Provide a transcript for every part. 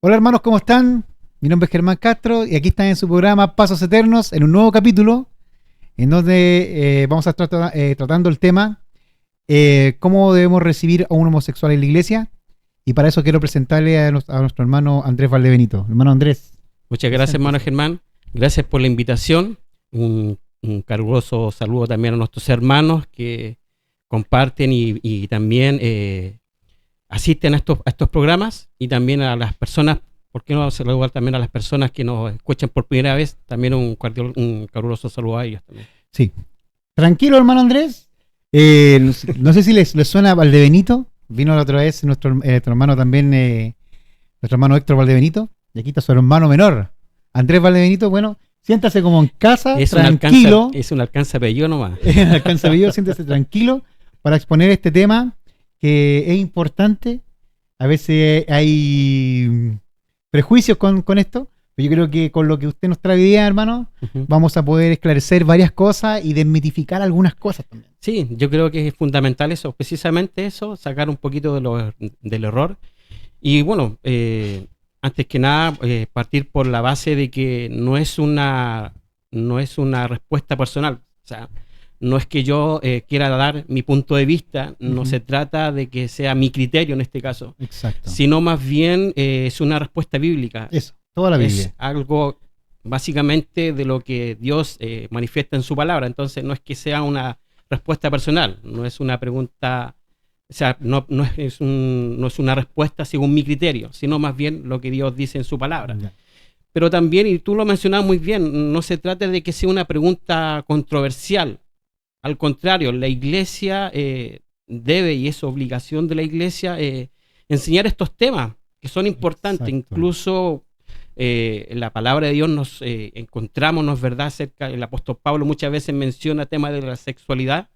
Hola hermanos, ¿cómo están? Mi nombre es Germán Castro y aquí están en su programa Pasos Eternos en un nuevo capítulo en donde vamos a estar tratando el tema cómo debemos recibir a un homosexual en la iglesia, y para eso quiero presentarle a nuestro hermano Andrés Valdebenito. Hermano Andrés. Muchas gracias, hermano Germán. Gracias por la invitación. Un caluroso saludo también a nuestros hermanos que comparten y también asisten a estos programas, y también a las personas, ¿por qué no saludar también a las personas que nos escuchan por primera vez? También un caluroso saludo a ellos también. Sí. Tranquilo, hermano Andrés. No sé si les suena Valdebenito. Vino la otra vez nuestro hermano también, nuestro hermano Héctor Valdebenito. Y aquí está su hermano menor, Andrés Valdebenito. Bueno, siéntase como en casa, tranquilo. Es un alcance apellido nomás. Alcanza apellido, siéntase tranquilo para exponer este tema que es importante. A veces hay prejuicios con esto, pero yo creo que con lo que usted nos trae hoy día, hermano, vamos a poder esclarecer varias cosas y desmitificar algunas cosas también. Sí, yo creo que es fundamental eso, precisamente eso, sacar un poquito del error. Y bueno, antes que nada, partir por la base de que no es una respuesta personal. O sea, no es que yo quiera dar mi punto de vista, no se trata de que sea mi criterio en este caso. Exacto. Sino más bien es una respuesta bíblica. Eso, toda la Biblia. Es algo básicamente de lo que Dios manifiesta en su palabra. Entonces no es que sea una respuesta personal, no es una pregunta, o sea, no es una respuesta según mi criterio, sino más bien lo que Dios dice en su palabra. Ya. Pero también, y tú lo mencionabas muy bien, no se trata de que sea una pregunta controversial. Al contrario, la iglesia debe, y es obligación de la iglesia, enseñar estos temas que son importantes. Exacto. Incluso en la palabra de Dios nos encontramos, ¿verdad? Acerca, el apóstol Pablo muchas veces menciona temas de la sexualidad,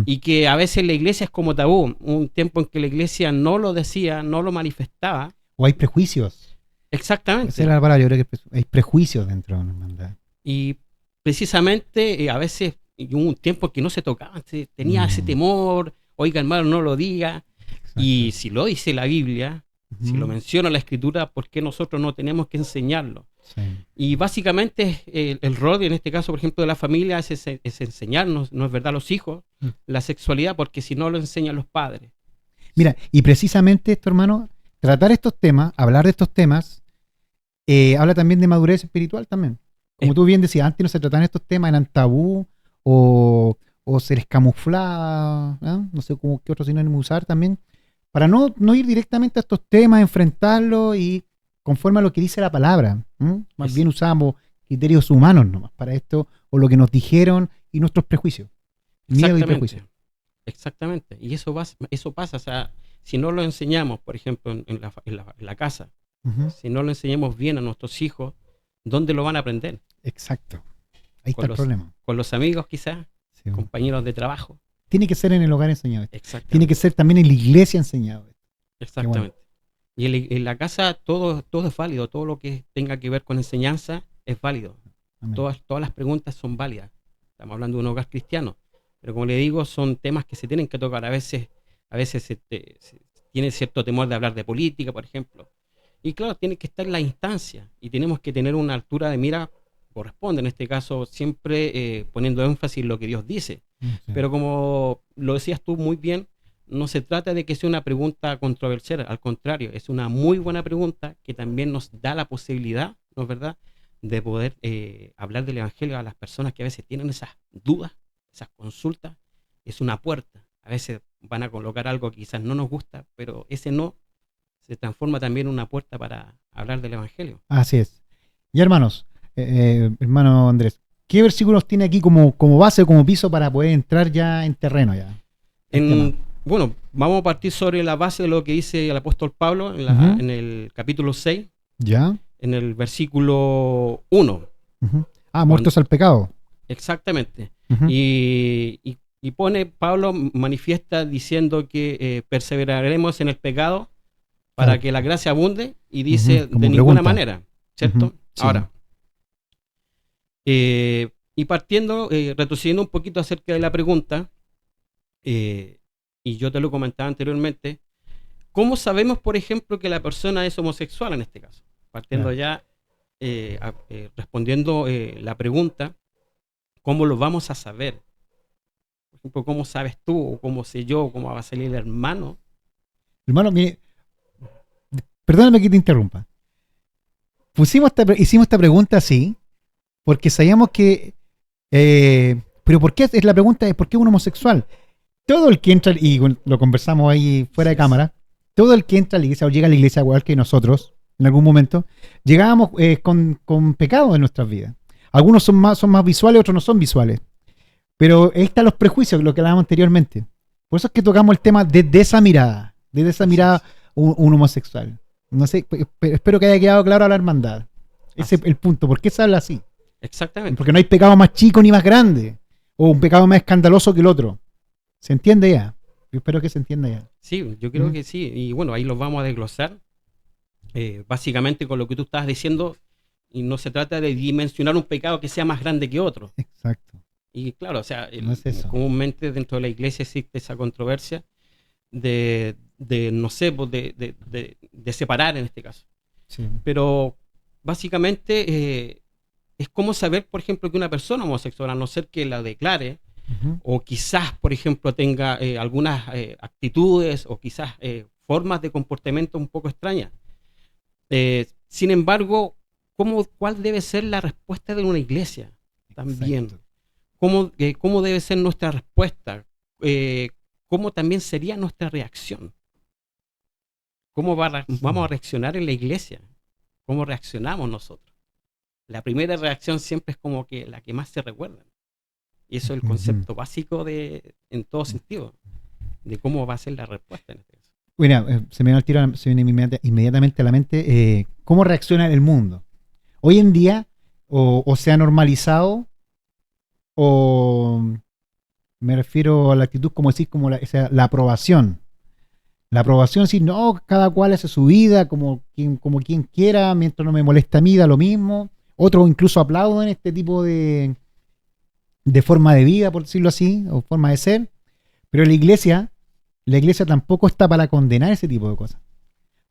y que a veces la iglesia es como tabú. Un tiempo en que la iglesia no lo decía, no lo manifestaba. O hay prejuicios. Exactamente. Esa es la palabra, yo creo que hay prejuicios dentro de una hermandad. Y precisamente a veces hubo un tiempo que no se tocaba, tenía ese temor, oiga hermano, no lo diga. Exacto. Y si lo dice la Biblia, si lo menciona la Escritura, ¿por qué nosotros no tenemos que enseñarlo? Sí. Y básicamente el rol, en este caso, por ejemplo, de la familia es enseñarnos, ¿no es verdad?, a los hijos la sexualidad, porque si no lo enseñan los padres. Mira, y precisamente esto, hermano, tratar estos temas, hablar de estos temas, habla también de madurez espiritual también. Como tú bien decías, antes no se trataban estos temas, eran tabú, o se les camuflaba, no sé cómo, qué otro sinónimo usar también, para no ir directamente a estos temas, enfrentarlos y conforme a lo que dice la palabra. Más bien usamos criterios humanos nomás para esto, o lo que nos dijeron y nuestros prejuicios. Miedo y prejuicios. Exactamente. Y eso pasa, o sea, si no lo enseñamos, por ejemplo, en la casa, si no lo enseñamos bien a nuestros hijos, ¿dónde lo van a aprender? Exacto. Ahí está el problema. Con los amigos quizás, sí, compañeros de trabajo. Tiene que ser en el hogar enseñado esto. Tiene que ser también en la iglesia enseñado esto. Exactamente. Bueno. Y en la casa todo es válido, todo lo que tenga que ver con enseñanza es válido. Todas las preguntas son válidas. Estamos hablando de un hogar cristiano. Pero como le digo, son temas que se tienen que tocar. A veces se tiene cierto temor de hablar de política, por ejemplo. Y claro, tiene que estar en la instancia y tenemos que tener una altura de mira corresponde, en este caso siempre poniendo énfasis en lo que Dios dice. Sí. Pero como lo decías tú muy bien, no se trata de que sea una pregunta controversial, al contrario, es una muy buena pregunta que también nos da la posibilidad, ¿no es verdad?, de poder hablar del Evangelio a las personas que a veces tienen esas dudas, esas consultas. Es una puerta. A veces van a colocar algo que quizás no nos gusta, pero ese no se transforma también en una puerta para hablar del Evangelio. Así es. Y hermanos, hermano Andrés, ¿qué versículos tiene aquí como base, como piso para poder entrar ya en terreno ya? Bueno, vamos a partir sobre la base de lo que dice el apóstol Pablo en el capítulo 6, ¿ya? En el versículo 1. Muertos al pecado. Exactamente. Y Pablo manifiesta diciendo que perseveraremos en el pecado para que la gracia abunde, y dice de ninguna manera, ¿cierto? Sí. Ahora, y partiendo, retrocediendo un poquito acerca de la pregunta, y yo te lo comentaba anteriormente, ¿Cómo sabemos, por ejemplo, que la persona es homosexual en este caso? Partiendo ya, respondiendo la pregunta, ¿cómo lo vamos a saber? Por ejemplo, ¿cómo sabes tú, o cómo sé yo, cómo va a salir el hermano? Hermano, mire, perdóname que te interrumpa. Hicimos esta pregunta así, porque sabíamos que... pero ¿por qué? Es la pregunta es ¿por qué un homosexual? Todo el que entra, y lo conversamos ahí fuera de cámara, todo el que entra a la iglesia o llega a la iglesia, igual que nosotros, en algún momento, llegábamos con pecados en nuestras vidas. Algunos son más visuales, otros no son visuales. Pero ahí están los prejuicios, lo que hablábamos anteriormente. Por eso es que tocamos el tema desde esa mirada, un homosexual. No sé, espero que haya quedado claro a la hermandad. Ese es el punto. ¿Por qué se habla así? Exactamente. Porque no hay pecado más chico ni más grande, o un pecado más escandaloso que el otro. ¿Se entiende ya? Yo espero que se entienda ya. Sí, yo creo que sí. Y bueno, ahí los vamos a desglosar. Básicamente con lo que tú estabas diciendo, y no se trata de dimensionar un pecado que sea más grande que otro. Exacto. Y claro, o sea, No es eso. comúnmente dentro de la iglesia existe esa controversia de no sé, pues, de separar en este caso. Sí. Pero básicamente es como saber, por ejemplo, que una persona homosexual, a no ser que la declare, o quizás, por ejemplo, tenga algunas actitudes o quizás formas de comportamiento un poco extrañas. Sin embargo, ¿cuál debe ser la respuesta de una iglesia? También. ¿Cómo debe ser nuestra respuesta? ¿Cómo también sería nuestra reacción? ¿Cómo vamos a reaccionar en la iglesia? ¿Cómo reaccionamos nosotros? La primera reacción siempre es como que la que más se recuerda. Y eso es el concepto básico en todo sentido, de cómo va a ser la respuesta en este caso. Bueno, se me viene inmediatamente a la mente cómo reacciona el mundo. Hoy en día, o se ha normalizado, o me refiero a la actitud como decir, como la aprobación. La aprobación, decir, no, cada cual hace su vida como quien quiera, mientras no me molesta a mí, da lo mismo. Otros incluso aplauden este tipo de forma de vida, por decirlo así, o forma de ser. Pero la iglesia tampoco está para condenar ese tipo de cosas.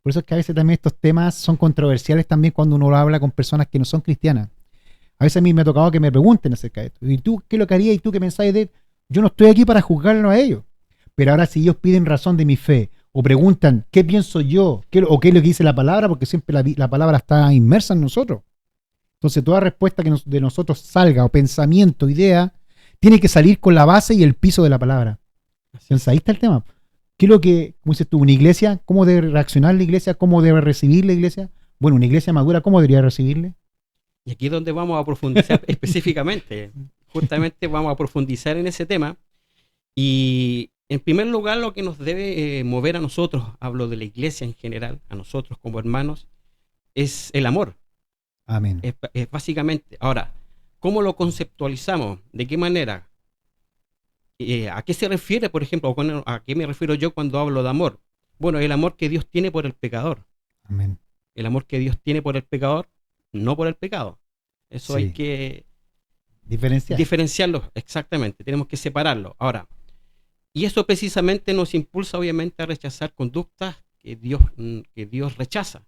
Por eso es que a veces también estos temas son controversiales también cuando uno habla con personas que no son cristianas. A veces a mí me ha tocado que me pregunten acerca de esto. ¿Y tú qué es lo que harías? ¿Y tú qué pensáis de él? Yo no estoy aquí para juzgarlo a ellos. Pero ahora si ellos piden razón de mi fe o preguntan qué pienso yo o qué es lo que dice la palabra, porque siempre la palabra está inmersa en nosotros. Entonces toda respuesta que de nosotros salga o pensamiento, idea, tiene que salir con la base y el piso de la palabra. Entonces ahí está el tema. ¿Qué es lo que, como dices tú, una iglesia, cómo debe reaccionar la iglesia, cómo debe recibir la iglesia? Bueno, una iglesia madura, ¿cómo debería recibirle? Y aquí es donde vamos a profundizar específicamente. Justamente vamos a profundizar en ese tema. Y en primer lugar, lo que nos debe mover a nosotros, hablo de la iglesia en general, a nosotros como hermanos, es el amor. Amén. Es básicamente. Ahora, ¿cómo lo conceptualizamos? ¿De qué manera? ¿A qué se refiere, por ejemplo, a qué me refiero yo cuando hablo de amor? Bueno, el amor que Dios tiene por el pecador. Amén. El amor que Dios tiene por el pecador, no por el pecado. Eso hay que diferenciarlo, exactamente. Tenemos que separarlo. Ahora, y eso precisamente nos impulsa obviamente a rechazar conductas que Dios rechaza.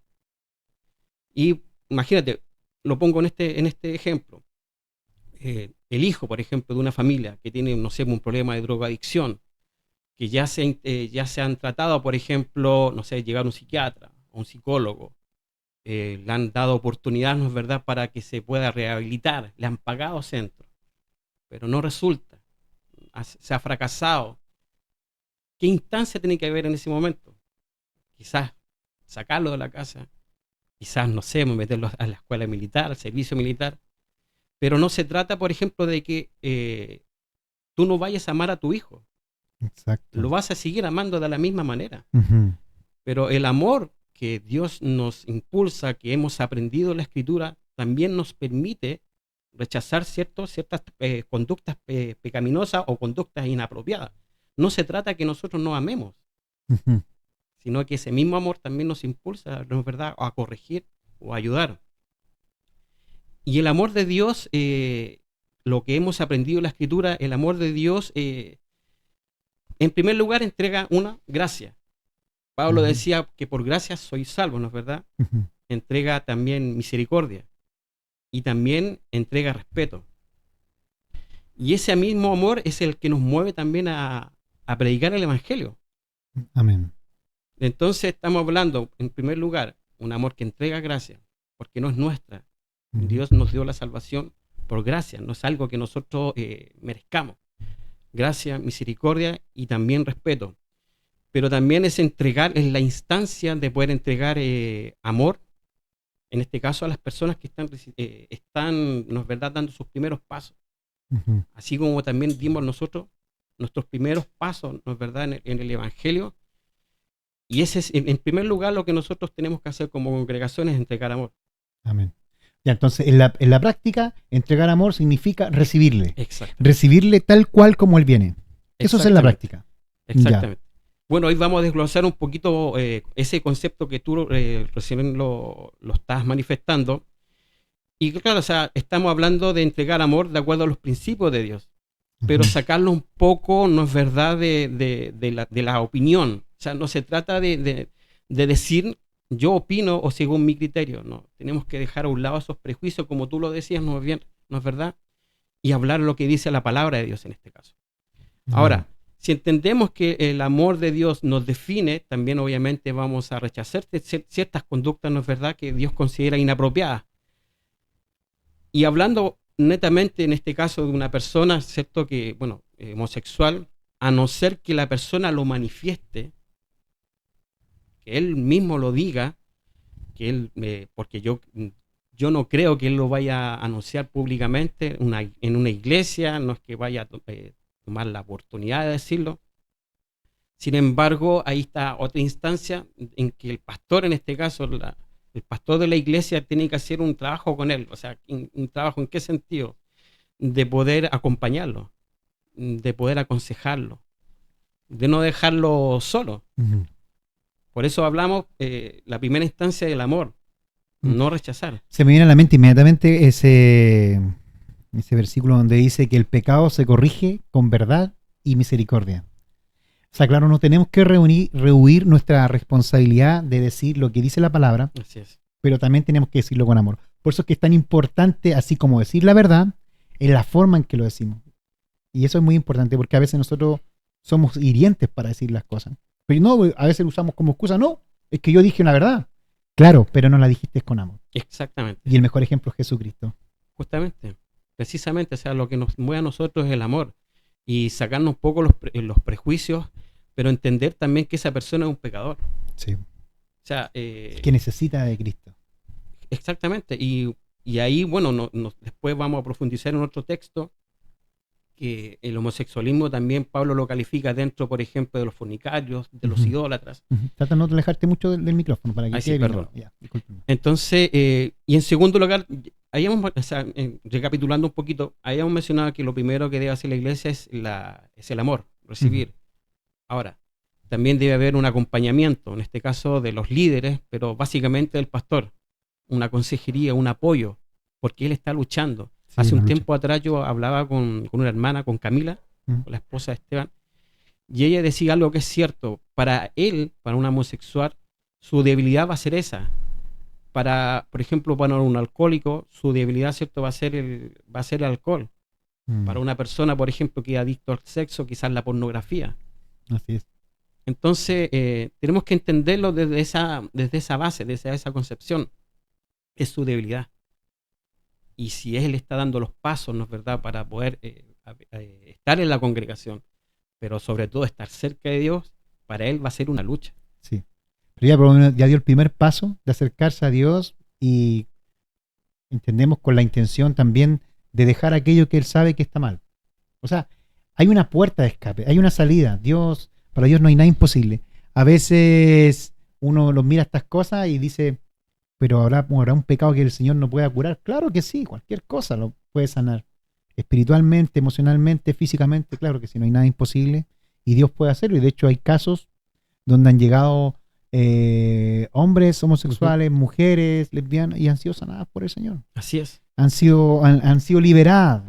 Y imagínate, lo pongo en este ejemplo. El hijo, por ejemplo, de una familia que tiene, no sé, un problema de drogadicción, que ya se han tratado, por ejemplo, no sé, llegar a un psiquiatra, a un psicólogo, le han dado oportunidad, ¿no es verdad?, para que se pueda rehabilitar, le han pagado centros, pero no resulta, se ha fracasado. ¿Qué instancia tiene que haber en ese momento? Quizás sacarlo de la casa, quizás, no sé, meterlo a la escuela militar, al servicio militar, pero no se trata, por ejemplo, de que tú no vayas a amar a tu hijo. Exacto. Lo vas a seguir amando de la misma manera. Uh-huh. Pero el amor que Dios nos impulsa, que hemos aprendido en la Escritura, también nos permite rechazar ciertas conductas pecaminosas o conductas inapropiadas. No se trata que nosotros no amemos, uh-huh, sino que ese mismo amor también nos impulsa, ¿no es verdad?, a corregir o a ayudar. Y el amor de Dios, lo que hemos aprendido en la Escritura, el amor de Dios, en primer lugar, entrega una gracia. Pablo decía que por gracia soy salvo, ¿no es verdad? Entrega también misericordia y también entrega respeto. Y ese mismo amor es el que nos mueve también a predicar el Evangelio. Amén. Entonces estamos hablando, en primer lugar, un amor que entrega gracia, porque no es nuestra. Dios nos dio la salvación por gracia, no es algo que nosotros merezcamos. Gracia, misericordia y también respeto. Pero también es entregar, es la instancia de poder entregar amor, en este caso a las personas que están, ¿no es verdad?, dando sus primeros pasos. Así como también dimos nosotros nuestros primeros pasos, ¿no es verdad?, en el Evangelio. Y ese es, en primer lugar, lo que nosotros tenemos que hacer como congregación es entregar amor. Amén. Ya, entonces, en la práctica, entregar amor significa recibirle. Exacto. Recibirle tal cual como él viene. Eso es en la práctica. Exactamente. Ya. Bueno, hoy vamos a desglosar un poquito ese concepto que tú recién lo estás manifestando. Y claro, o sea, estamos hablando de entregar amor de acuerdo a los principios de Dios. Pero sacarlo un poco, no es verdad, de la opinión. O sea, no se trata de decir yo opino o según mi criterio. No, tenemos que dejar a un lado esos prejuicios, como tú lo decías, no es verdad, y hablar lo que dice la palabra de Dios en este caso. Ahora, si entendemos que el amor de Dios nos define, también obviamente vamos a rechazar ciertas conductas, no es verdad, que Dios considera inapropiadas. Y hablando netamente en este caso de una persona, ¿cierto?, que, bueno, homosexual, a no ser que la persona lo manifieste, que él mismo lo diga, que él, porque yo no creo que él lo vaya a anunciar públicamente en una iglesia, no es que vaya a tomar la oportunidad de decirlo. Sin embargo, ahí está otra instancia en que el pastor, en este caso, el pastor de la iglesia, tiene que hacer un trabajo con él. O sea, ¿un trabajo en qué sentido? De poder acompañarlo, de poder aconsejarlo, de no dejarlo solo. Por eso hablamos la primera instancia del amor, no rechazar. Se me viene a la mente inmediatamente ese versículo donde dice que el pecado se corrige con verdad y misericordia. O sea, claro, no tenemos que rehuir nuestra responsabilidad de decir lo que dice la palabra, así es, pero también tenemos que decirlo con amor. Por eso es que es tan importante, así como decir la verdad, en la forma en que lo decimos. Y eso es muy importante porque a veces nosotros somos hirientes para decir las cosas. Pero no, a veces lo usamos como excusa. No, es que yo dije una verdad. Claro, pero no la dijiste con amor. Exactamente. Y el mejor ejemplo es Jesucristo. Justamente, precisamente, o sea, lo que nos mueve a nosotros es el amor. Y sacarnos un poco los prejuicios, pero entender también que esa persona es un pecador. Sí. O sea, que necesita de Cristo. Exactamente. Y ahí, bueno, después vamos a profundizar en otro texto, que el homosexualismo también Pablo lo califica dentro, por ejemplo, de los fornicarios, de los idólatras. Trata de no alejarte mucho del micrófono para que quede bien. Perdón. Ya, entonces, y en segundo lugar, recapitulando un poquito, habíamos mencionado que lo primero que debe hacer la iglesia es el amor, recibir. Ahora, también debe haber un acompañamiento, en este caso de los líderes, pero básicamente del pastor, una consejería, un apoyo, porque él está luchando. Sí, hace un tiempo atrás yo hablaba con una hermana, con Camila, con la esposa de Esteban, y ella decía algo que es cierto. Para él, para un homosexual, su debilidad va a ser esa. Por ejemplo, para un alcohólico, su debilidad, ¿cierto?, va a ser el alcohol. Para una persona, por ejemplo, que es adicto al sexo, quizás la pornografía. Así es. Entonces, tenemos que entenderlo desde esa base, desde esa concepción. Es su debilidad. Y si él está dando los pasos, ¿no es verdad?, para poder estar en la congregación, pero sobre todo estar cerca de Dios, para él va a ser una lucha. Sí. Pero ya dio el primer paso de acercarse a Dios y entendemos con la intención también de dejar aquello que él sabe que está mal. O sea, hay una puerta de escape, hay una salida. Para Dios no hay nada imposible. A veces uno los mira estas cosas y dice, pero ¿habrá un pecado que el Señor no pueda curar? Claro que sí, cualquier cosa lo puede sanar. Espiritualmente, emocionalmente, físicamente, claro que sí, no hay nada imposible. Y Dios puede hacerlo. Y de hecho hay casos donde han llegado hombres homosexuales, mujeres, lesbianas, y han sido sanadas por el Señor. Así es. Han sido liberadas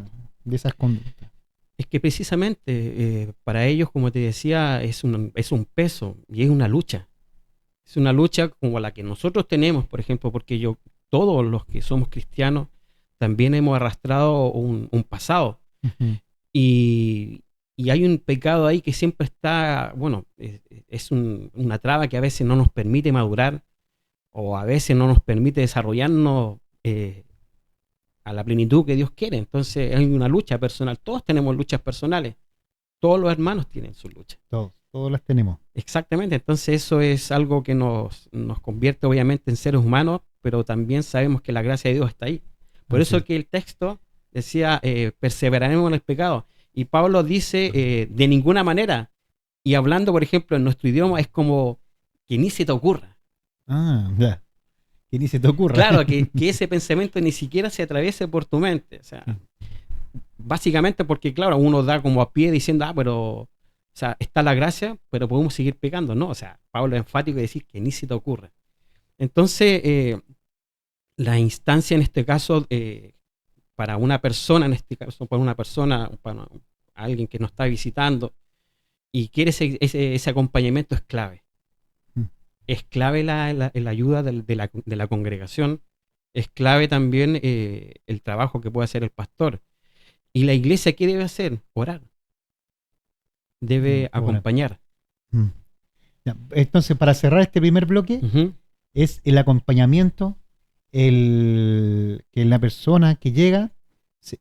de esas conductas. Es que precisamente para ellos, como te decía, es un peso y es una lucha. Es una lucha como la que nosotros tenemos, por ejemplo, porque todos los que somos cristianos, también hemos arrastrado un pasado. Ujú. Y hay un pecado ahí que siempre está, bueno, es una traba que a veces no nos permite madurar o a veces no nos permite desarrollarnos a la plenitud que Dios quiere. Entonces hay una lucha personal. Todos tenemos luchas personales. Todos los hermanos tienen sus luchas. Todos las tenemos. Exactamente. Entonces eso es algo que nos convierte obviamente en seres humanos, pero también sabemos que la gracia de Dios está ahí. Por Así eso es. que el texto decía, perseveraremos en el pecado. Y Pablo dice, de ninguna manera. Y hablando, por ejemplo, en nuestro idioma, es como que ni se te ocurra. Ya. Que ni se te ocurra. Claro, que ese pensamiento ni siquiera se atraviese por tu mente. O sea, básicamente porque, claro, uno da como a pie diciendo, pero, o sea, está la gracia, pero podemos seguir pecando, ¿no? O sea, Pablo es enfático y decir que ni se te ocurra. Entonces, la instancia en este caso, para una persona, en este caso, para alguien que nos está visitando y quiere ese acompañamiento, es clave. Es clave la ayuda de la congregación, es clave también el trabajo que puede hacer el pastor. ¿Y la iglesia qué debe hacer? Orar. Debe acompañar. Ya. Entonces, para cerrar este primer bloque, es el acompañamiento, que la persona que llega,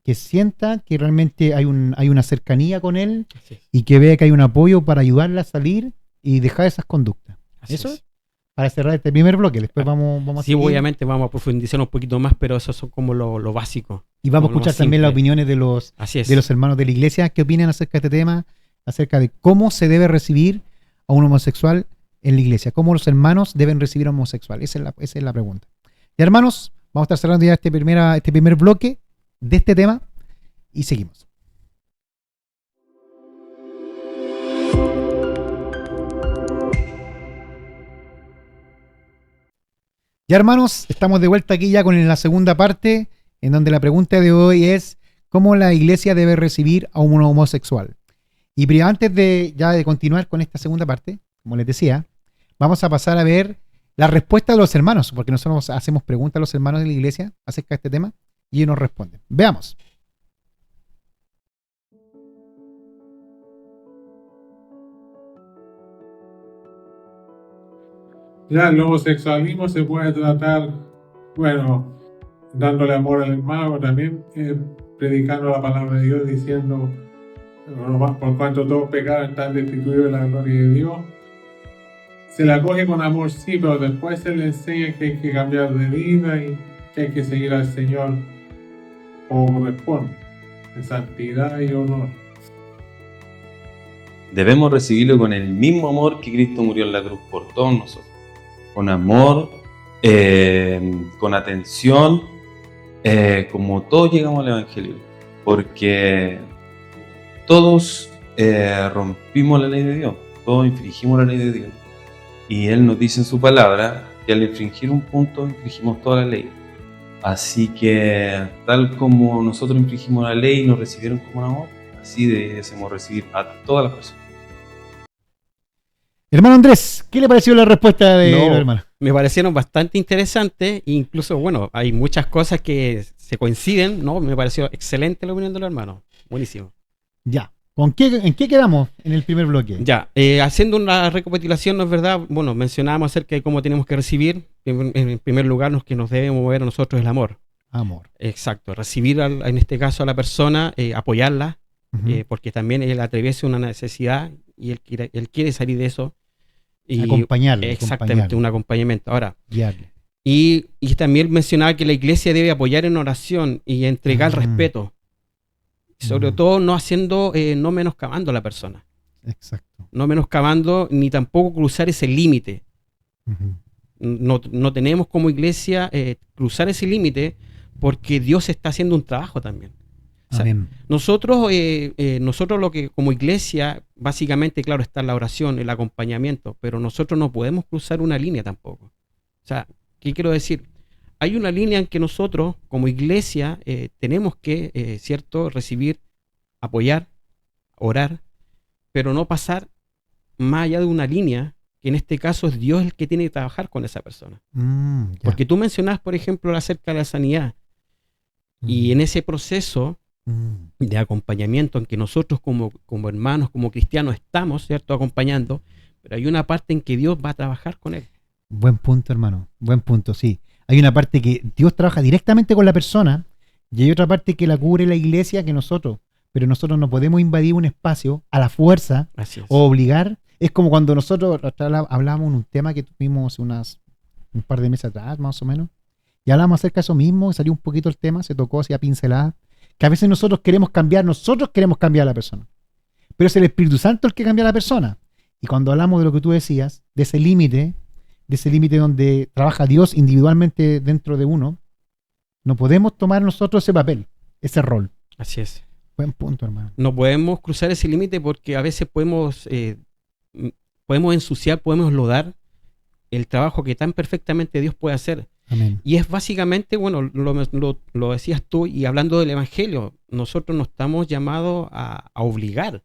que sienta que realmente hay una cercanía con él y que vea que hay un apoyo para ayudarla a salir y dejar esas conductas. Eso es para cerrar este primer bloque. Después vamos a sí, seguir. obviamente vamos a profundizar un poquito más, pero eso son como lo básico. Y vamos a escuchar también las opiniones de los hermanos de la iglesia que opinan acerca de este tema, acerca de cómo se debe recibir a un homosexual en la iglesia, cómo los hermanos deben recibir a un homosexual. Esa es la pregunta. Y hermanos, vamos a estar cerrando ya este primer bloque de este tema y seguimos. Ya hermanos, estamos de vuelta aquí ya con la segunda parte, en donde la pregunta de hoy es ¿cómo la iglesia debe recibir a un homosexual? Y antes de continuar con esta segunda parte, como les decía, vamos a pasar a ver la respuesta de los hermanos, porque nosotros hacemos preguntas a los hermanos de la iglesia acerca de este tema y ellos nos responden. Veamos. Ya, el homosexualismo se puede tratar, bueno, dándole amor al hermano, también predicando la palabra de Dios, diciendo, por cuanto todos pecaron están destituidos de la gloria de Dios. Se le acoge con amor, sí, pero después se le enseña que hay que cambiar de vida y que hay que seguir al Señor como corresponde, en santidad y honor. Debemos recibirlo con el mismo amor que Cristo murió en la cruz por todos nosotros. Con amor, con atención, como todos llegamos al Evangelio. Porque todos rompimos la ley de Dios, todos infringimos la ley de Dios. Y Él nos dice en su palabra que al infringir un punto, infringimos toda la ley. Así que, tal como nosotros infringimos la ley y nos recibieron como amor, así debemos recibir a todas las personas. Hermano Andrés, ¿qué le pareció la respuesta de los hermanos? Me parecieron bastante interesantes, incluso, bueno, hay muchas cosas que se coinciden, ¿no? Me pareció excelente la opinión de los hermanos, buenísimo. Ya, ¿en qué quedamos en el primer bloque? Ya, haciendo una recapitulación, ¿no es verdad? Bueno, mencionábamos acerca de cómo tenemos que recibir, en primer lugar, lo que nos debe mover a nosotros es el amor. Amor. Exacto, recibir en este caso a la persona, apoyarla, porque también él atraviesa una necesidad y él quiere salir de eso. Y acompañarle. Exactamente, un acompañamiento. Ahora, guiarle. Y también mencionaba que la iglesia debe apoyar en oración y entregar respeto. Sobre todo no menoscabando a la persona. Exacto. No menoscabando ni tampoco cruzar ese límite. No tenemos como iglesia cruzar ese límite porque Dios está haciendo un trabajo también. O sea, nosotros lo que como iglesia, básicamente, claro, está la oración, el acompañamiento, pero nosotros no podemos cruzar una línea tampoco. O sea, ¿qué quiero decir? Hay una línea en que nosotros como iglesia tenemos que, ¿cierto?, recibir, apoyar, orar, pero no pasar más allá de una línea que en este caso es Dios el que tiene que trabajar con esa persona. Ya. Porque tú mencionas, por ejemplo, acerca de la sanidad. Y en ese proceso de acompañamiento en que nosotros como hermanos, como cristianos estamos, ¿cierto?, acompañando, pero hay una parte en que Dios va a trabajar con él. Buen punto, hermano. Buen punto, sí. Hay una parte que Dios trabaja directamente con la persona y hay otra parte que la cubre la iglesia que nosotros. Pero nosotros no podemos invadir un espacio a la fuerza Así es. o obligar. Es como cuando nosotros hablábamos en un tema que tuvimos un par de meses atrás, más o menos. Y hablamos acerca de eso mismo, salió un poquito el tema, se tocó así a pincelada. Que a veces nosotros queremos cambiar a la persona. Pero es el Espíritu Santo el que cambia a la persona. Y cuando hablamos de lo que tú decías, de ese límite donde trabaja Dios individualmente dentro de uno, no podemos tomar nosotros ese papel, ese rol. Así es. Buen punto, hermano. No podemos cruzar ese límite porque a veces podemos ensuciar, podemos lodar el trabajo que tan perfectamente Dios puede hacer. Amén. Y es básicamente, bueno, lo decías tú, y hablando del Evangelio, nosotros no estamos llamados a obligar.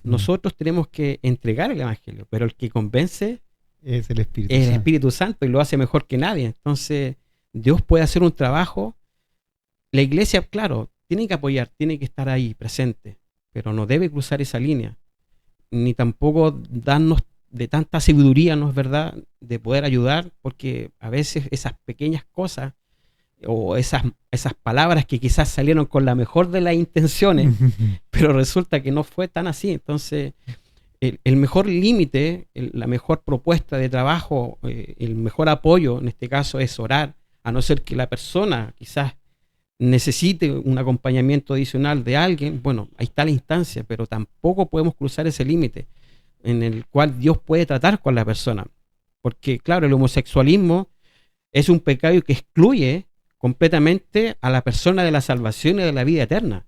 Nosotros tenemos que entregar el Evangelio, pero el que convence es el Espíritu es el Santo. Espíritu Santo y lo hace mejor que nadie. Entonces, Dios puede hacer un trabajo. La iglesia, claro, tiene que apoyar, tiene que estar ahí presente, pero no debe cruzar esa línea, ni tampoco darnos de tanta sabiduría, ¿no es verdad?, de poder ayudar, porque a veces esas pequeñas cosas o esas palabras que quizás salieron con la mejor de las intenciones, pero resulta que no fue tan así. Entonces, el mejor límite, la mejor propuesta de trabajo, el mejor apoyo en este caso es orar, a no ser que la persona quizás necesite un acompañamiento adicional de alguien. Bueno, ahí está la instancia, pero tampoco podemos cruzar ese límite en el cual Dios puede tratar con la persona. Porque, claro, el homosexualismo es un pecado que excluye completamente a la persona de la salvación y de la vida eterna.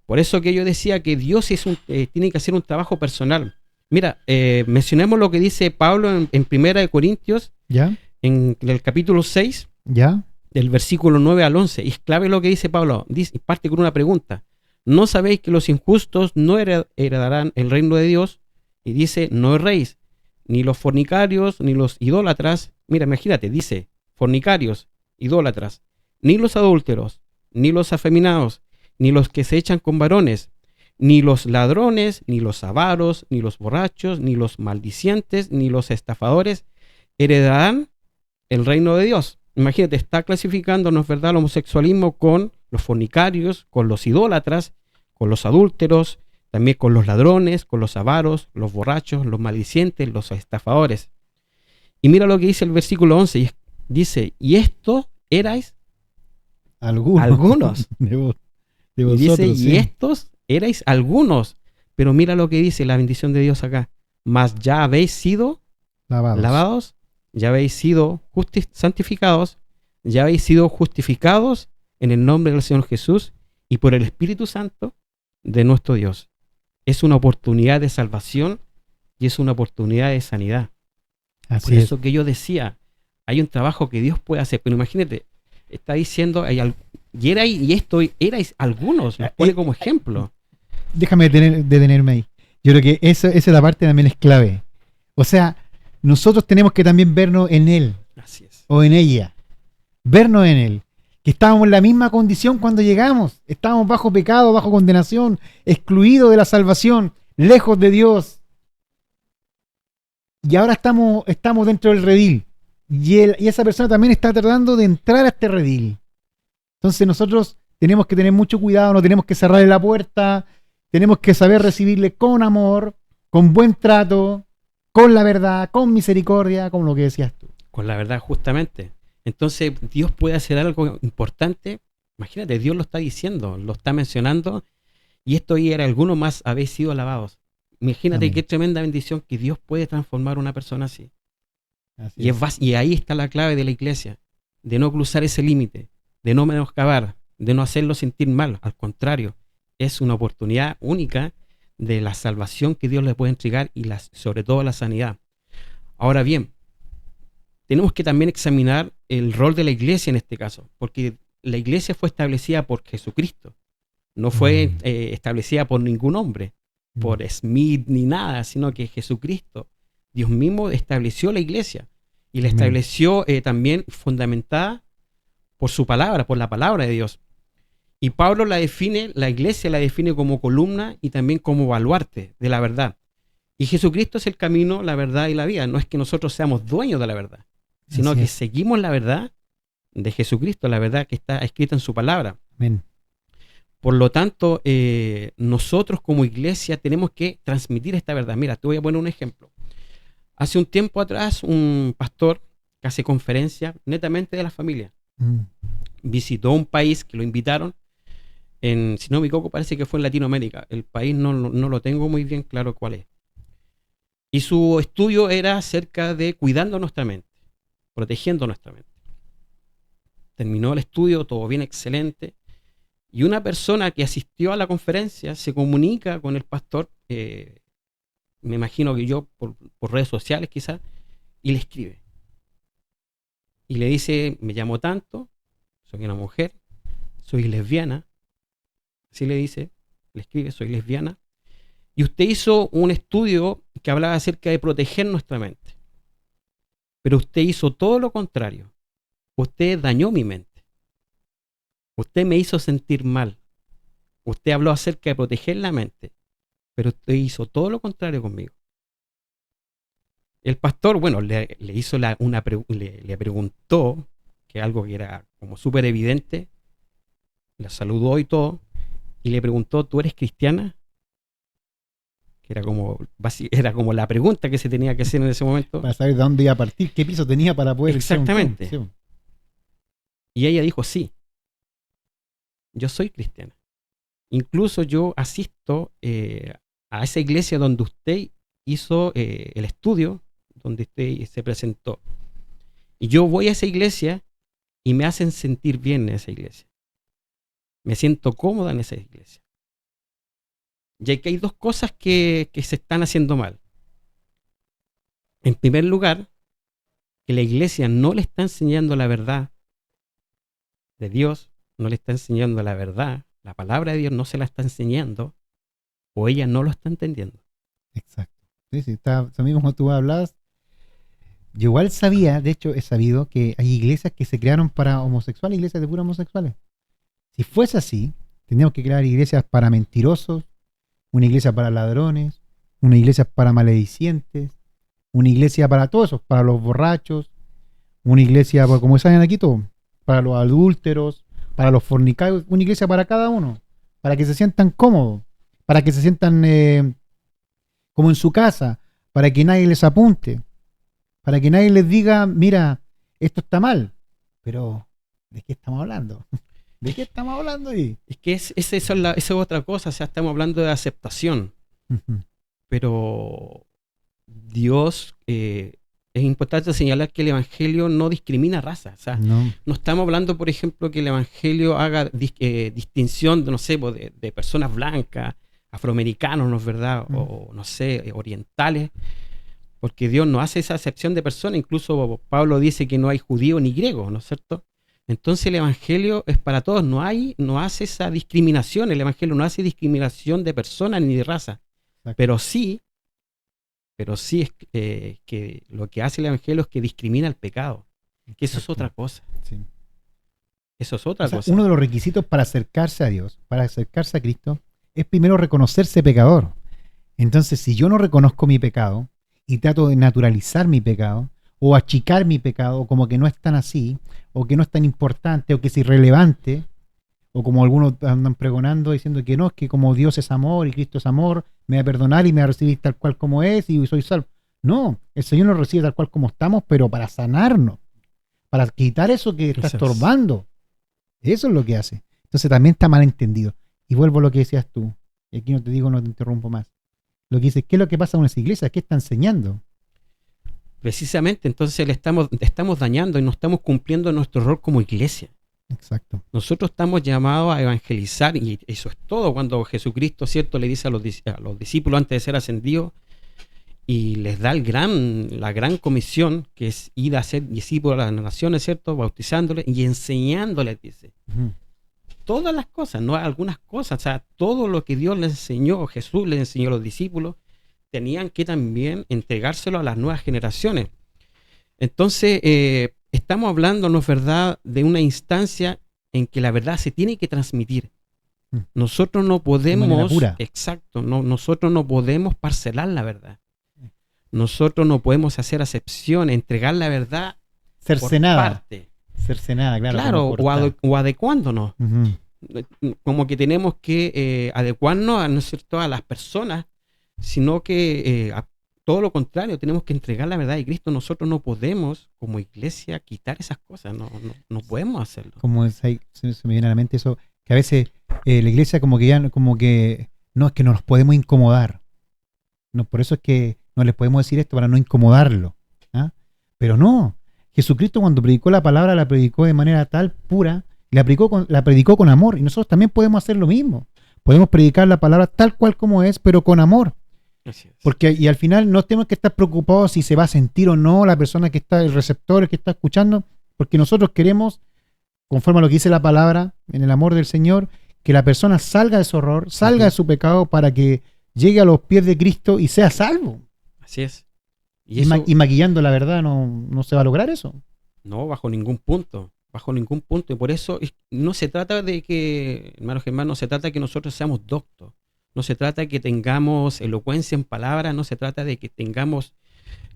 Por eso que yo decía que Dios tiene que hacer un trabajo personal. Mira, mencionemos lo que dice Pablo en 1 Corintios, ¿Ya? en el capítulo 6, ¿Ya? del versículo 9 al 11. Y es clave lo que dice Pablo. Parte con una pregunta. ¿No sabéis que los injustos no heredarán el reino de Dios? Y dice, no erréis, ni los fornicarios, ni los idólatras. Mira, imagínate, dice, fornicarios, idólatras, ni los adúlteros, ni los afeminados, ni los que se echan con varones, ni los ladrones, ni los avaros, ni los borrachos, ni los maldicientes, ni los estafadores heredarán el reino de Dios. Imagínate, está clasificando, ¿no es verdad?, el homosexualismo con los fornicarios, con los idólatras, con los adúlteros, también con los ladrones, con los avaros, los borrachos, los maldicientes, los estafadores. Y mira lo que dice el versículo 11. Dice, y estos erais algunos. De Y vosotros, dice, sí. y estos erais algunos. Pero mira lo que dice la bendición de Dios acá. Mas ya habéis sido lavados, ya habéis sido santificados, ya habéis sido justificados en el nombre del Señor Jesús y por el Espíritu Santo de nuestro Dios. Es una oportunidad de salvación y es una oportunidad de sanidad. Así Por es. eso que yo decía, hay un trabajo que Dios puede hacer, pero imagínate, está diciendo, erais algunos, nos pone como ejemplo. Déjame detenerme ahí. Yo creo que esa la parte también es clave. O sea, nosotros tenemos que también vernos en Él Así es. o en ella. Vernos en Él. Que estábamos en la misma condición cuando llegamos. Estábamos bajo pecado, bajo condenación, excluidos de la salvación, lejos de Dios. Y ahora estamos dentro del redil. Y esa persona también está tratando de entrar a este redil. Entonces nosotros tenemos que tener mucho cuidado, no tenemos que cerrarle la puerta, tenemos que saber recibirle con amor, con buen trato, con la verdad, con misericordia, como lo que decías tú. Con la verdad, justamente. Entonces, Dios puede hacer algo importante. Imagínate, Dios lo está diciendo, lo está mencionando, y esto y era alguno más habéis sido alabados. Imagínate Amén. qué tremenda bendición que Dios puede transformar a una persona así. Así es. Y ahí está la clave de la iglesia, de no cruzar ese límite, de no menoscabar, de no hacerlo sentir mal. Al contrario, es una oportunidad única de la salvación que Dios le puede entregar y sobre todo la sanidad. Ahora bien, tenemos que también examinar el rol de la iglesia en este caso, porque la iglesia fue establecida por Jesucristo, no fue establecida por ningún hombre, por Smith ni nada, sino que Jesucristo Dios mismo estableció la iglesia y la Amén. estableció también fundamentada por su palabra, por la palabra de Dios. Y Pablo la iglesia la define como columna y también como baluarte de la verdad. Y Jesucristo es el camino, la verdad y la vida. No es que nosotros seamos dueños de la verdad, sino Así que es. seguimos la verdad de Jesucristo, la verdad que está escrita en su palabra. Amén. Por lo tanto, nosotros como iglesia tenemos que transmitir esta verdad. Mira, te voy a poner un ejemplo. Hace un tiempo atrás, un pastor que hace conferencia netamente de la familia Mm. visitó un país que lo invitaron. Si no me equivoco, parece que fue en Latinoamérica. El país no lo tengo muy bien claro cuál es. Y su estudio era acerca de cuidando nuestra mente, protegiendo nuestra mente. Terminó el estudio, todo bien, excelente. Y una persona que asistió a la conferencia se comunica con el pastor, me imagino que yo por redes sociales quizás, y le escribe. Y le dice, me llamo tanto, soy una mujer, soy lesbiana. Así le dice, le escribe, soy lesbiana. Y usted hizo un estudio que hablaba acerca de proteger nuestra mente. Pero usted hizo todo lo contrario. Usted dañó mi mente. Usted me hizo sentir mal. Usted habló acerca de proteger la mente. Pero usted hizo todo lo contrario conmigo. El pastor, bueno, le hizo le preguntó, que algo que era como súper evidente, la saludó y todo, y le preguntó, ¿tú eres cristiana? Que era como la pregunta que se tenía que hacer en ese momento. Para saber de dónde iba a partir, qué piso tenía para poder... Exactamente. Sí. Y ella dijo, sí, yo soy cristiana. Incluso yo asisto a esa iglesia donde usted hizo el estudio, donde usted se presentó. Y yo voy a esa iglesia y me hacen sentir bien en esa iglesia. Me siento cómoda en esa iglesia. Y aquí hay dos cosas que se están haciendo mal. En primer lugar, que la iglesia no le está enseñando la verdad de Dios, no le está enseñando la verdad, la palabra de Dios no se la está enseñando, o ella no lo está entendiendo. Exacto. Sí, sí, está, también como tú hablas. Yo igual sabía, de hecho he sabido que hay iglesias que se crearon para homosexuales, iglesias de puros homosexuales. Si fuese así, tendríamos que crear iglesias para mentirosos, una iglesia para ladrones, una iglesia para maledicientes, una iglesia para todos esos, para los borrachos, una iglesia, como saben aquí todo, para los adúlteros, para los fornicarios, una iglesia para cada uno, para que se sientan cómodos, para que se sientan como en su casa, para que nadie les apunte, para que nadie les diga, mira, esto está mal, pero ¿de qué estamos hablando? ¿De qué estamos hablando ahí? Es que esa es otra cosa, o sea, estamos hablando de aceptación, pero Dios, es importante señalar que el Evangelio no discrimina razas, o sea, No. no estamos hablando, por ejemplo, que el Evangelio haga distinción de, no sé, de personas blancas, afroamericanos, ¿no es verdad? O, no sé, orientales, porque Dios no hace esa acepción de personas. Incluso Pablo dice que no hay judío ni griego, ¿no es cierto? Entonces el Evangelio es para todos, no hace esa discriminación, el Evangelio no hace discriminación de personas ni de raza, Exacto. pero sí es que lo que hace el Evangelio es que discrimina el pecado, que eso es otra cosa. Sí. Eso es otra O sea, cosa. uno de los requisitos para acercarse a Dios, para acercarse a Cristo, es primero reconocerse pecador. Entonces, si yo no reconozco mi pecado y trato de naturalizar mi pecado, o achicar mi pecado, o como que no es tan así, o que no es tan importante, o que es irrelevante, o como algunos andan pregonando diciendo que no, es que como Dios es amor y Cristo es amor, me va a perdonar y me va a recibir tal cual como es y soy salvo. No, el Señor nos recibe tal cual como estamos, pero para sanarnos, para quitar eso que está estorbando. Eso es lo que hace. Entonces también está mal entendido. Y vuelvo a lo que decías tú, y aquí no te digo, no te interrumpo más. Lo que dices, ¿qué es lo que pasa con esa iglesia? ¿Qué está enseñando? Precisamente, entonces le estamos dañando y no estamos cumpliendo nuestro rol como iglesia. Exacto. Nosotros estamos llamados a evangelizar y eso es todo. Cuando Jesucristo, ¿cierto?, le dice a los discípulos antes de ser ascendido y les da la gran comisión, que es ir a ser discípulos a las naciones, ¿cierto?, bautizándoles y enseñándoles, dice. Todas las cosas, no algunas cosas, o sea, todo lo que Dios les enseñó, Jesús les enseñó a los discípulos, tenían que también entregárselo a las nuevas generaciones. Entonces, estamos hablando, ¿no es verdad?, de una instancia en que la verdad se tiene que transmitir. Nosotros no podemos, exacto, nosotros no podemos parcelar la verdad. Nosotros no podemos hacer acepción, entregar la verdad cercenada. por parte. Cercenada, claro. Claro, o adecuándonos. Como que tenemos que adecuarnos, ¿no es cierto?, a las personas, sino que todo lo contrario, tenemos que entregar la verdad de Cristo. Nosotros no podemos, como iglesia, quitar esas cosas. No podemos hacerlo. Como es ahí, se me viene a la mente eso, que a veces la iglesia como que no, es que no nos podemos incomodar. No, por eso es que no les podemos decir esto para no incomodarlo. ¿Ah? Pero no, Jesucristo cuando predicó la palabra la predicó de manera tal pura, la predicó con amor, y nosotros también podemos hacer lo mismo. Podemos predicar la palabra tal cual como es, pero con amor. Así es. Porque, y al final no tenemos que estar preocupados si se va a sentir o no la persona que está, el receptor, el que está escuchando, porque nosotros queremos, conforme a lo que dice la palabra, en el amor del Señor, que la persona salga de su horror, salga de su pecado para que llegue a los pies de Cristo y sea salvo. Así es. Y maquillando la verdad no se va a lograr eso. No, bajo ningún punto. Y por eso no se trata de que, hermanos Germán, no se trata de que nosotros seamos doctos. No se trata de que tengamos elocuencia en palabras, no se trata de que tengamos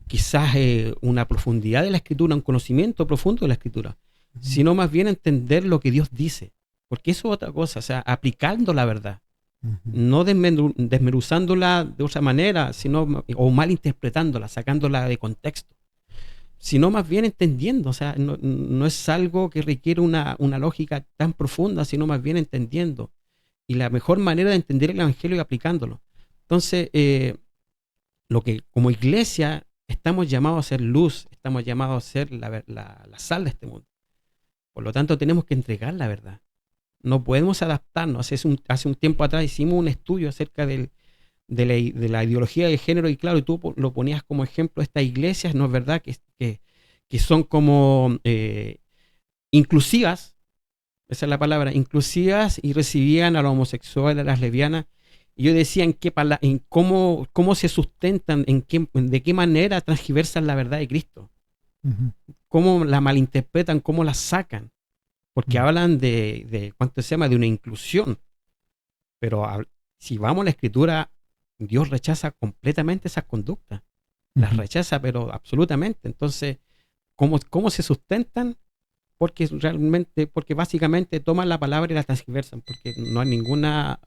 quizás una profundidad de la Escritura, un conocimiento profundo de la Escritura, sino más bien entender lo que Dios dice. Porque eso es otra cosa, o sea, aplicando la verdad. No desmenuzándola de otra manera, o malinterpretándola, sacándola de contexto, sino más bien entendiendo. O sea, no es algo que requiere una lógica tan profunda, sino más bien entendiendo. Y la mejor manera de entender el Evangelio es aplicándolo. Entonces, lo que como iglesia estamos llamados a ser luz, estamos llamados a ser la sal de este mundo. Por lo tanto, tenemos que entregar la verdad. No podemos adaptarnos. Hace un tiempo atrás hicimos un estudio acerca de la ideología de género, y claro, y tú lo ponías como ejemplo, estas iglesias, ¿no es verdad?, que son como inclusivas, esa es la palabra, inclusivas, y recibían a los homosexuales, a las lesbianas, y yo decía en cómo se sustentan, de qué manera transgiversan la verdad de Cristo, cómo la malinterpretan, cómo la sacan. Porque hablan de ¿cuánto se llama? De una inclusión. Pero si vamos a la Escritura, Dios rechaza completamente esas conductas. Las rechaza, pero absolutamente. Entonces, ¿cómo se sustentan? Porque básicamente toman la palabra y la transgiversan. Porque no hay ninguna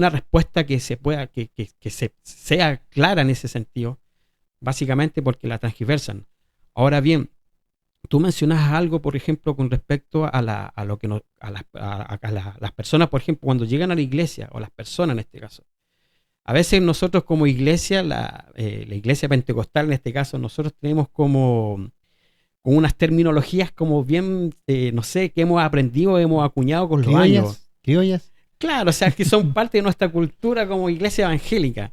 respuesta que sea clara en ese sentido. Básicamente porque la transgiversan. Ahora bien, tú mencionas algo, por ejemplo, con respecto a las personas, por ejemplo, cuando llegan a la iglesia, o las personas en este caso. A veces nosotros como iglesia, la iglesia pentecostal en este caso, nosotros tenemos como unas terminologías como bien, no sé, que hemos aprendido, hemos acuñado con los años. ¿Criollas? Claro, o sea, que son parte de nuestra cultura como iglesia evangélica.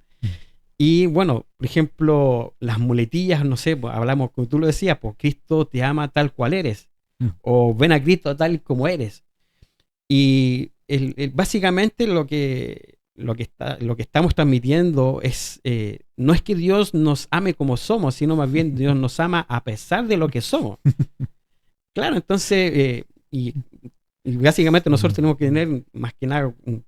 Y bueno, por ejemplo, las muletillas, no sé, pues hablamos, como tú lo decías, pues Cristo te ama tal cual eres, o ven a Cristo tal como eres. Y básicamente lo que estamos transmitiendo es, no es que Dios nos ame como somos, sino más bien Dios nos ama a pesar de lo que somos. Claro, entonces, y básicamente nosotros tenemos que tener más que nada un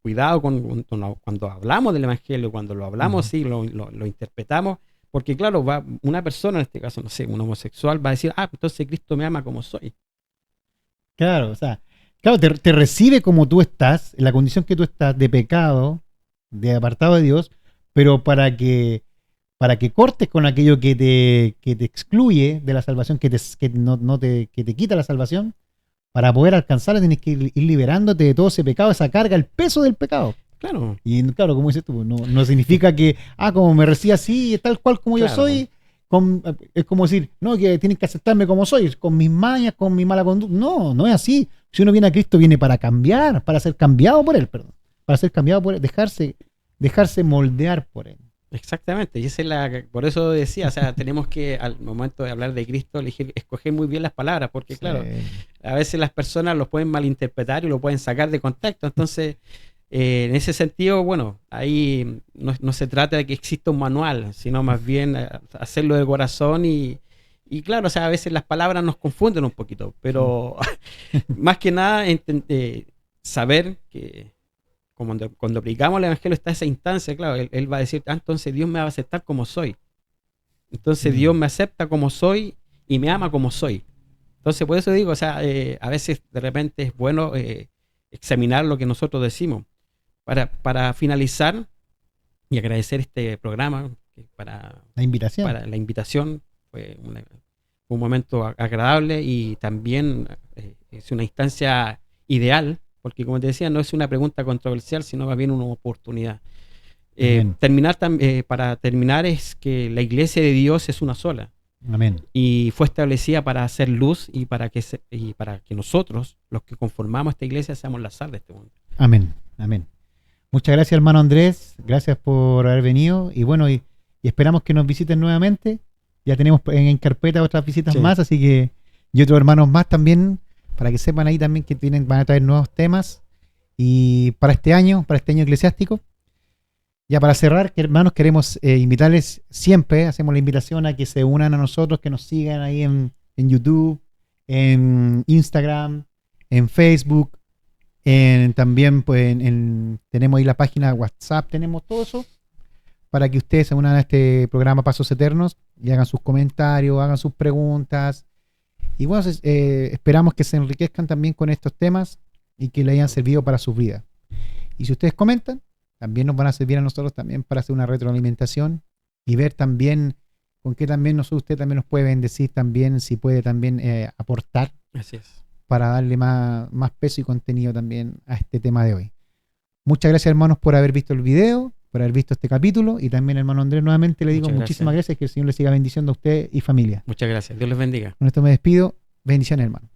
cuidado cuando hablamos del Evangelio, cuando lo hablamos, sí, lo interpretamos, porque claro, una persona, en este caso, no sé, un homosexual, va a decir, entonces Cristo me ama como soy. Claro, o sea, claro, te recibe como tú estás, en la condición que tú estás, de pecado, de apartado de Dios, pero para que cortes con aquello que te excluye de la salvación, que te quita la salvación. Para poder alcanzarla tienes que ir liberándote de todo ese pecado, esa carga, el peso del pecado. Claro. Y claro, como dices tú, no significa que, como me recibe así, tal cual como yo soy, es como decir, no, que tienen que aceptarme como soy, con mis mañas, con mi mala conducta. No es así. Si uno viene a Cristo, viene para cambiar, para ser cambiado por Él, para ser cambiado por Él, dejarse moldear por Él. Exactamente, y por eso decía, o sea, tenemos que al momento de hablar de Cristo escoger muy bien las palabras, porque claro, a veces las personas los pueden malinterpretar y lo pueden sacar de contexto. Entonces, En ese sentido, bueno, ahí no se trata de que exista un manual, sino más bien hacerlo de corazón y claro, o sea, a veces las palabras nos confunden un poquito, pero más que nada saber que cuando predicamos el Evangelio está esa instancia, claro, él va a decir, entonces Dios me va a aceptar como soy. Entonces Dios me acepta como soy y me ama como soy. Entonces por eso digo, o sea, a veces de repente es bueno examinar lo que nosotros decimos. Para finalizar y agradecer este programa, para La invitación. para la invitación, fue un momento agradable y también es una instancia ideal, porque como te decía, no es una pregunta controversial, sino más bien una oportunidad. Para terminar es que la iglesia de Dios es una sola. Amén. Y fue establecida para hacer luz y para que nosotros, los que conformamos esta iglesia, seamos la sal de este mundo. Amén. Amén. Muchas gracias, hermano Andrés. Gracias por haber venido. Y bueno, y esperamos que nos visiten nuevamente. Ya tenemos en carpeta otras visitas más, así que y otros hermanos más también, para que sepan ahí también que van a traer nuevos temas. Y para este año eclesiástico, ya para cerrar, hermanos, queremos invitarles siempre, hacemos la invitación a que se unan a nosotros, que nos sigan ahí en YouTube, en Instagram, en Facebook. También pues, tenemos ahí la página de WhatsApp, tenemos todo eso para que ustedes se unan a este programa Pasos Eternos y hagan sus comentarios, hagan sus preguntas. Y bueno, esperamos que se enriquezcan también con estos temas y que les hayan servido para sus vidas. Y si ustedes comentan, también nos van a servir a nosotros también para hacer una retroalimentación y ver también con qué también usted también nos puede bendecir también, si puede también aportar. Así es. Para darle más peso y contenido también a este tema de hoy. Muchas gracias, hermanos, por haber visto el video, por haber visto este capítulo, y también, hermano Andrés, nuevamente le digo muchísimas gracias, que el Señor le siga bendiciendo a usted y familia. Muchas gracias, Dios les bendiga. Con esto me despido, bendiciones, hermano.